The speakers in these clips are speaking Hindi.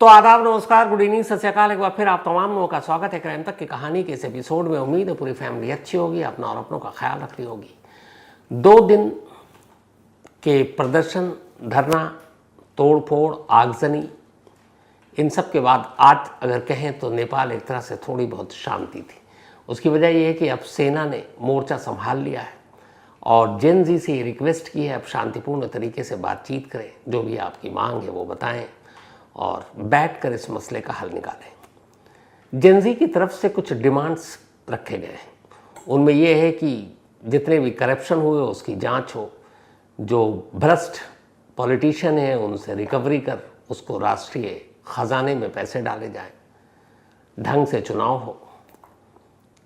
तो आदाब, नमस्कार, गुड इवनिंग, सत श्री अकाल। एक बार फिर आप तमाम लोगों का स्वागत है क्राइम तक की कहानी के इस एपिसोड में। उम्मीद है पूरी फैमिली अच्छी होगी, अपना और अपनों का ख्याल रख रही होगी। 2 दिन के प्रदर्शन, धरना, तोड़फोड़, आगजनी, इन सब के बाद आज अगर कहें तो नेपाल एक तरह से थोड़ी बहुत शांति थी। उसकी वजह यह है कि अब सेना ने मोर्चा संभाल लिया है और जेन जी से रिक्वेस्ट की है अब शांतिपूर्ण तरीके से बातचीत करें, जो भी आपकी मांग है वो बताएं और बैठकर इस मसले का हल निकालें। जेनजी की तरफ से कुछ डिमांड्स रखे गए हैं। उनमें यह है कि जितने भी करप्शन हुए उसकी जांच हो, जो भ्रष्ट पॉलिटिशियन हैं उनसे रिकवरी कर उसको राष्ट्रीय खजाने में पैसे डाले जाएं, ढंग से चुनाव हो,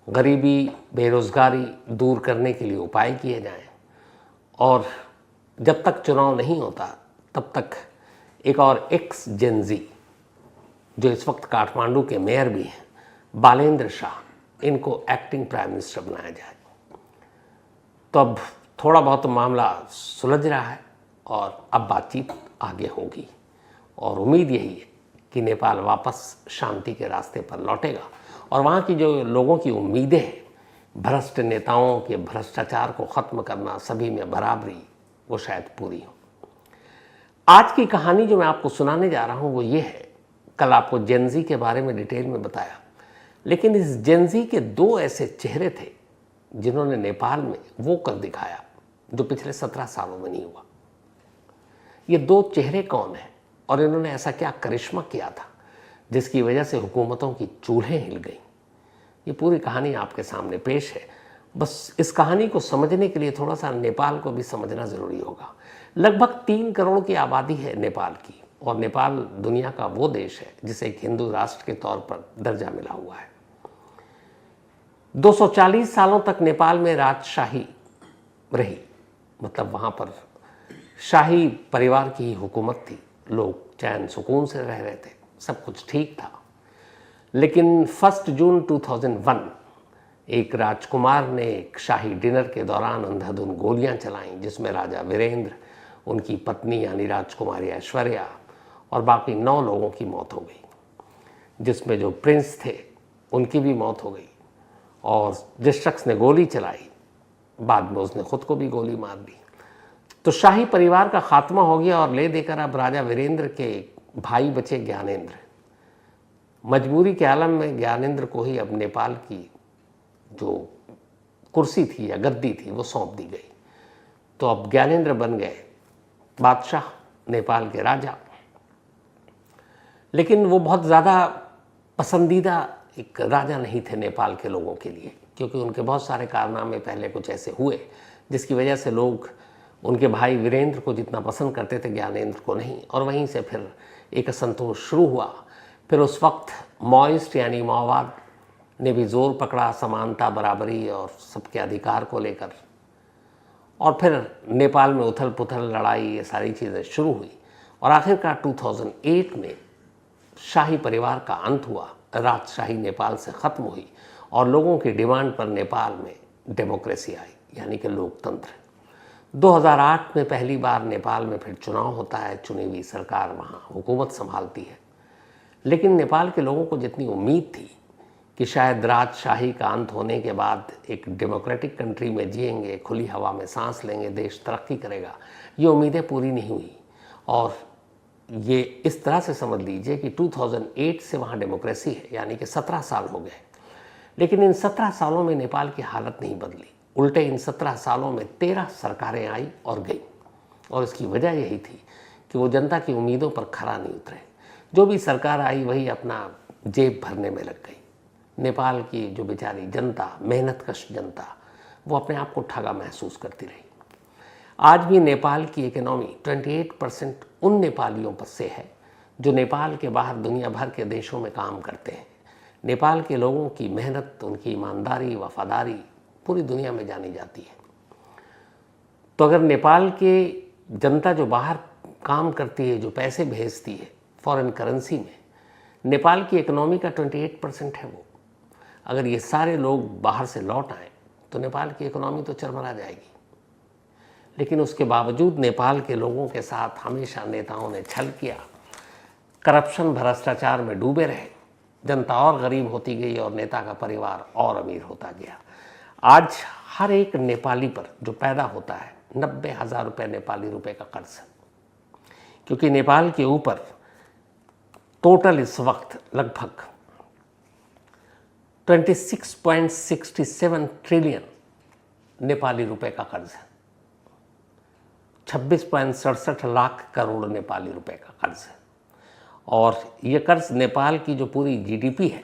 गरीबी बेरोजगारी दूर करने के लिए उपाय किए जाएं और जब तक चुनाव नहीं होता तब तक एक और एक्स जेनजी जो इस वक्त काठमांडू के मेयर भी हैं, बालेंद्र शाह, इनको एक्टिंग प्राइम मिनिस्टर बनाया जाए। तो अब थोड़ा बहुत मामला सुलझ रहा है और अब बातचीत आगे होगी और उम्मीद यही है कि नेपाल वापस शांति के रास्ते पर लौटेगा और वहाँ की जो लोगों की उम्मीदें हैं, भ्रष्ट नेताओं के भ्रष्टाचार को ख़त्म करना, सभी में बराबरी, वो शायद पूरी हो। आज की कहानी जो मैं आपको सुनाने जा रहा हूँ वो ये है। कल आपको जेनजी के बारे में डिटेल में बताया, लेकिन इस जेनजी के 2 ऐसे चेहरे थे जिन्होंने नेपाल में वो कर दिखाया जो पिछले 17 सालों में नहीं हुआ। ये 2 चेहरे कौन हैं और इन्होंने ऐसा क्या करिश्मा किया था जिसकी वजह से हुकूमतों की चूल्हें हिल गईं? ये पूरी कहानी आपके सामने पेश है। बस इस कहानी को समझने के लिए थोड़ा सा नेपाल को भी समझना ज़रूरी होगा। लगभग 3 करोड़ की आबादी है नेपाल की और नेपाल दुनिया का वो देश है जिसे एक हिंदू राष्ट्र के तौर पर दर्जा मिला हुआ है। 240 सालों तक नेपाल में राजशाही रही, मतलब वहाँ पर शाही परिवार की ही हुकूमत थी, लोग चैन सुकून से रह रहे थे, सब कुछ ठीक था। लेकिन 1 जून 2001 एक राजकुमार ने एक शाही डिनर के दौरान अंधाधुंध गोलियां चलाईं, जिसमें राजा वीरेंद्र, उनकी पत्नी यानी राजकुमारी ऐश्वर्या और बाकी 9 लोगों की मौत हो गई, जिसमें जो प्रिंस थे उनकी भी मौत हो गई और जिस शख्स ने गोली चलाई बाद में उसने खुद को भी गोली मार दी। तो शाही परिवार का खात्मा हो गया और ले देकर अब राजा वीरेंद्र के भाई बचे ज्ञानेंद्र। मजबूरी के आलम में ज्ञानेंद्र को ही अब नेपाल की जो कुर्सी थी या गद्दी थी वो सौंप दी गई। तो अब ज्ञानेंद्र बन गए बादशाह, नेपाल के राजा। लेकिन वो बहुत ज़्यादा पसंदीदा एक राजा नहीं थे नेपाल के लोगों के लिए, क्योंकि उनके बहुत सारे कारनामे पहले कुछ ऐसे हुए जिसकी वजह से लोग उनके भाई वीरेंद्र को जितना पसंद करते थे ज्ञानेंद्र को नहीं। और वहीं से फिर एक असंतोष शुरू हुआ। फिर उस वक्त माओइस्ट यानी माओवाद ने भी जोर पकड़ा समानता, बराबरी और सबके अधिकार को लेकर, और फिर नेपाल में उथल पुथल, लड़ाई, ये सारी चीज़ें शुरू हुई और आखिरकार 2008 में शाही परिवार का अंत हुआ, राजशाही नेपाल से ख़त्म हुई और लोगों की डिमांड पर नेपाल में डेमोक्रेसी आई, यानी कि लोकतंत्र। 2008 में पहली बार नेपाल में फिर चुनाव होता है, चुनी हुई सरकार वहाँ हुकूमत संभालती है। लेकिन नेपाल के लोगों को जितनी उम्मीद थी कि शायद राजशाही का अंत होने के बाद एक डेमोक्रेटिक कंट्री में जिएंगे, खुली हवा में सांस लेंगे, देश तरक्की करेगा, ये उम्मीदें पूरी नहीं हुई। और ये इस तरह से समझ लीजिए कि 2008 से वहाँ डेमोक्रेसी है, यानी कि 17 साल हो गए। लेकिन इन 17 सालों में नेपाल की हालत नहीं बदली, उल्टे इन 17 सालों में 13 सरकारें आई और गई। और इसकी वजह यही थी कि वो जनता की उम्मीदों पर खरा नहीं उतरे। जो भी सरकार आई वही अपना जेब भरने में लग गई। नेपाल की जो बेचारी जनता, मेहनतकश जनता, वो अपने आप को ठगा महसूस करती रही। आज भी नेपाल की इकोनॉमी 28% उन नेपालियों पर से है जो नेपाल के बाहर दुनिया भर के देशों में काम करते हैं। नेपाल के लोगों की मेहनत, उनकी ईमानदारी, वफादारी पूरी दुनिया में जानी जाती है। तो अगर नेपाल के जनता जो बाहर काम करती है, जो पैसे भेजती है फॉरेन करेंसी में, नेपाल की इकोनॉमी का 28% है वो, अगर ये सारे लोग बाहर से लौट आए तो नेपाल की इकोनॉमी तो चरमरा जाएगी। लेकिन उसके बावजूद नेपाल के लोगों के साथ हमेशा नेताओं ने छल किया करप्शन भ्रष्टाचार में डूबे रहे, जनता और गरीब होती गई और नेता का परिवार और अमीर होता गया। आज हर एक नेपाली पर जो पैदा होता है 90,000 रुपये नेपाली रुपए का कर्ज है, क्योंकि नेपाल के ऊपर टोटल इस वक्त लगभग 26.67 ट्रिलियन नेपाली रुपए का कर्ज है। 26.67 लाख करोड़ नेपाली रुपए का कर्ज है। और ये कर्ज नेपाल की जो पूरी जीडीपी है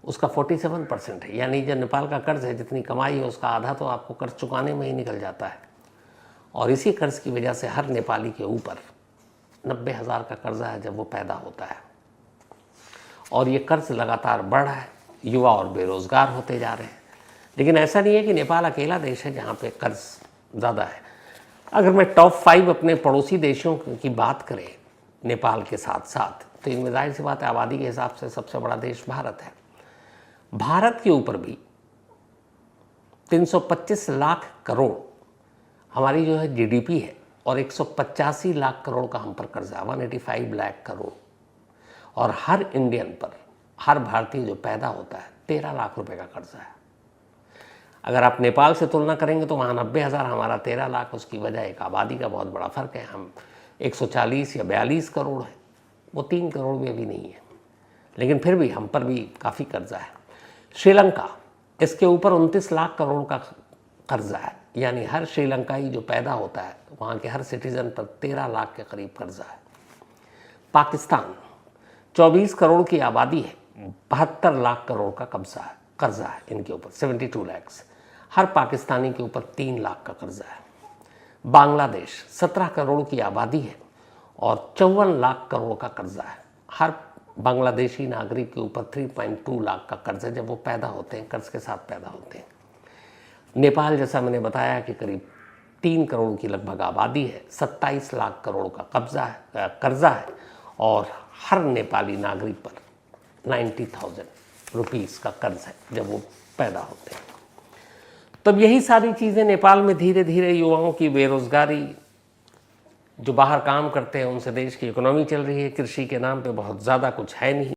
उसका 47% है। यानी जो नेपाल का कर्ज है, जितनी कमाई है उसका आधा तो आपको कर्ज चुकाने में ही निकल जाता है। और इसी कर्ज की वजह से हर नेपाली के ऊपर 90,000 का कर्जा है जब वो पैदा होता है। और ये कर्ज लगातार बढ़ रहा है, युवा और बेरोजगार होते जा रहे हैं। लेकिन ऐसा नहीं है कि नेपाल अकेला देश है जहाँ पे कर्ज ज़्यादा है। अगर मैं टॉप 5 अपने पड़ोसी देशों की बात करें नेपाल के साथ साथ, तो इनमें जाहिर सी बात है आबादी के हिसाब से सबसे बड़ा देश भारत है। भारत के ऊपर भी 325 लाख करोड़ हमारी जो है जीडीपी है और 185 लाख करोड़ का हम पर कर्जा, 185 लाख करोड़। और हर इंडियन पर, हर भारतीय जो पैदा होता है 13 लाख रुपए का कर्जा है। अगर आप नेपाल से तुलना करेंगे तो वहाँ 90,000, हमारा 13 लाख। उसकी वजह एक आबादी का बहुत बड़ा फ़र्क है। हम 140 या 42 करोड़ है, वो 3 करोड़ भी अभी नहीं है, लेकिन फिर भी हम पर भी काफ़ी कर्जा है। श्रीलंका, इसके ऊपर 29 लाख करोड़ का कर्जा है। यानी हर श्रीलंकाई जो पैदा होता है वहाँ के हर सिटीज़न पर 13 लाख के करीब कर्जा है। पाकिस्तान 24 करोड़ की आबादी है, 72 लाख करोड़ का कर्जा है इनके ऊपर, 72 लैक्स। हर पाकिस्तानी के ऊपर 3 लाख का कर्जा है। बांग्लादेश 17 करोड़ की आबादी है और 54 लाख करोड़ का कर्जा है। हर बांग्लादेशी नागरिक के ऊपर 3.2 लाख का कर्ज है जब वो पैदा होते हैं, कर्ज के साथ पैदा होते हैं। नेपाल, जैसा मैंने बताया कि करीब 3 करोड़ की लगभग आबादी है, 27 लाख करोड़ का कर्जा है और हर नेपाली नागरिक पर 90,000 रुपीज़ का कर्ज है जब वो पैदा होते हैं। तब यही सारी चीज़ें नेपाल में धीरे धीरे युवाओं की बेरोजगारी, जो बाहर काम करते हैं उनसे देश की इकोनॉमी चल रही है। कृषि के नाम पे बहुत ज़्यादा कुछ है नहीं।